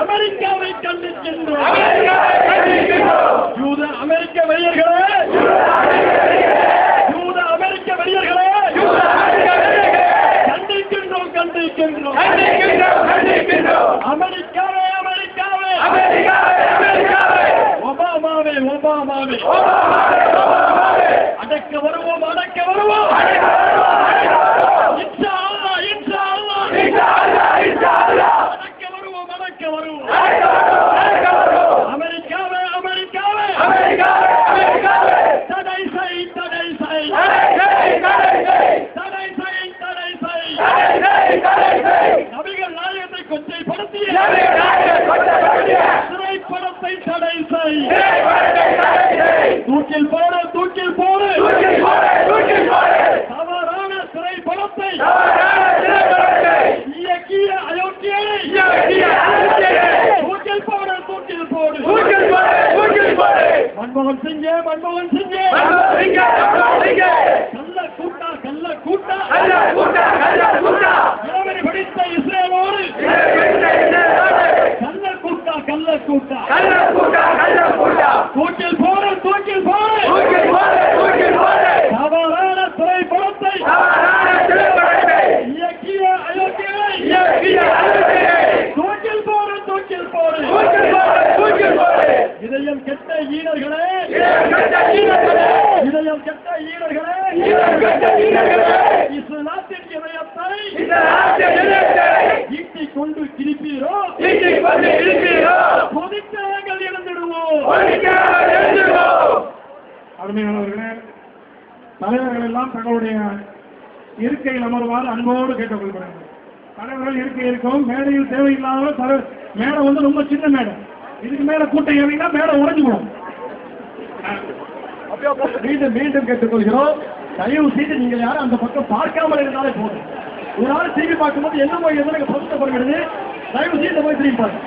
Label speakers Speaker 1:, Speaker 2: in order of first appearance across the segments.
Speaker 1: அமெரிக்காவை கண்டிக்கின்றோம். யூத அமெரிக்க வெறியர்களே, யூத அமெரிக்க வெறியர்களே கண்டிக்கின்றோம், கண்டிக்கின்றோம். அமெரிக்காவே, அமெரிக்காவே, ஒபாமாவே, ஒபாமாவே அடக்க வருவோம், அடக்க வருவோம். இன்ஷா அல்லாஹ், இன்ஷா அல்லாஹ், அடக்க வருவோம், அடக்க வருவோம். அமெரிக்காவே, அமெரிக்காவே தடை செய், தடை செய், தடை செய், தடை செய். நபிகள் நாயகத்தை கொச்சைப்படுத்திய திரைப்படத்தை தடை செய். தூக்கில் போடு, தூக்கில் போடு. தவறான திரைப்படத்தை இயக்கிய அயோக்கியனை தூக்கில் போடு, தூக்கில் போடு. மன்மோகன் சிங்கே, மன்மோகன் சிங்கே. கள்ள கூட்டா, கள்ள கூட்டா. இளவரி படித்த இஸ்ரேலோடு கள்ள கூட்டா, கள்ள கூட்டா. தூக்கில் போடு, தூக்கில் போடு. தவறான திரைப்படத்தை இயக்கிய அயோக்கியனை தூக்கில் போடு, தூக்கில் போடு. இதயம் கெட்ட ஈனர்களே, இதயம் கெட்ட ஈனர்களே, இஸ்லாத்தின் இதயத்தை ஈட்டிக் கொண்டு கிழிப்பீரோ, பொதுக்கலங்கள் இழந்துடுவோம். அருமையானவர்களே, தலைவர்கள் எல்லாம் தங்களுடைய இருக்கையில் அமர்வாறு அன்போடு கேட்டுக்கொள்கிறார்கள். தலைவர்கள் இருக்கை இருக்கவும் மேடையில் தேவையில்லாத மேடை வந்து ரொம்ப சின்ன மேடை. இதுக்கு மேல கூட்டம் ஏறினா மேடை உடைஞ்சு போடும். மீண்டும் மீண்டும் கேட்டுக்கொள்கிறோம், தயவு செய்து நீங்கள் யாரும் அந்த பக்கம் பார்க்காமல் இருந்தாலே போதும். ஒரு நாள் திரும்பி பார்க்கும்போது என்ன போய் எதற்கு பொருத்தப்படுகிறது, தயவு செய்து போய் திரும்பி பாருங்க.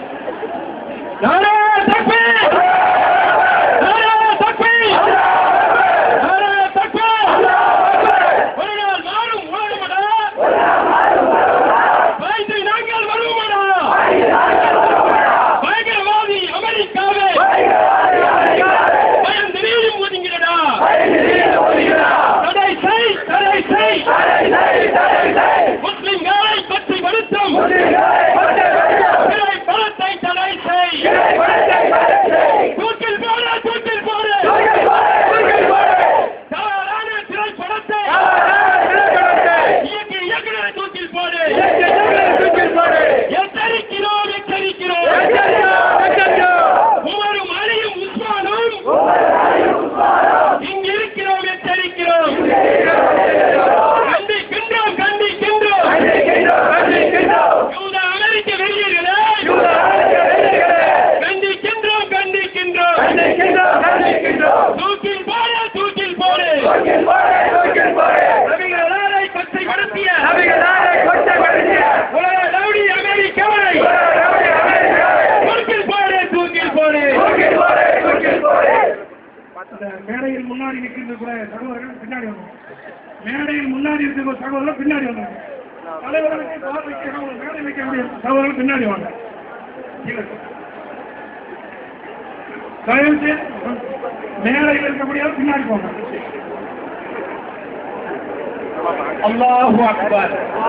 Speaker 1: முஸ்லிம்களை பற்றி வருத்தம் பலத்தை தடை செய். தூக்கில் போடு, தூக்கில் போடு. தவறான திரைப்படத்தை இயக்கி இயக்குநரை தூக்கில் போடு. எச்சரிக்கிறோம், எச்சரிக்கிறோம். உமரும் அலியும் உஸ்மானும் இங்கு இருக்கிறோம், எச்சரிக்கிறோம். யூத அமெரிக்க வெறியர்களே கண்டிக்கின்றோம், கண்டிக்கின்றோம். தூக்கில் போடு, தூக்கில் போடு. நபிகளாரை கொச்சைப்படுத்திய உலக ரவுடி அமெரிக்காவை தூக்கில் போடு, தூக்கில் போடு. மேடையில் முன்னாடி நிற்கின்ற சகோதரர்கள் பின்னாடி வந்தாங்க. மேடையில் முன்னாடி இருக்கிற சகோதரர்கள் பின்னாடி வந்தாங்க. தலைவர்களுக்கு மேடை வைக்க முடியும் சகோதரர்கள் பின்னாடி வாங்க. மேடையில் இருக்க முடியாது, பின்னாடி போங்க. அல்லாஹு அக்பர்.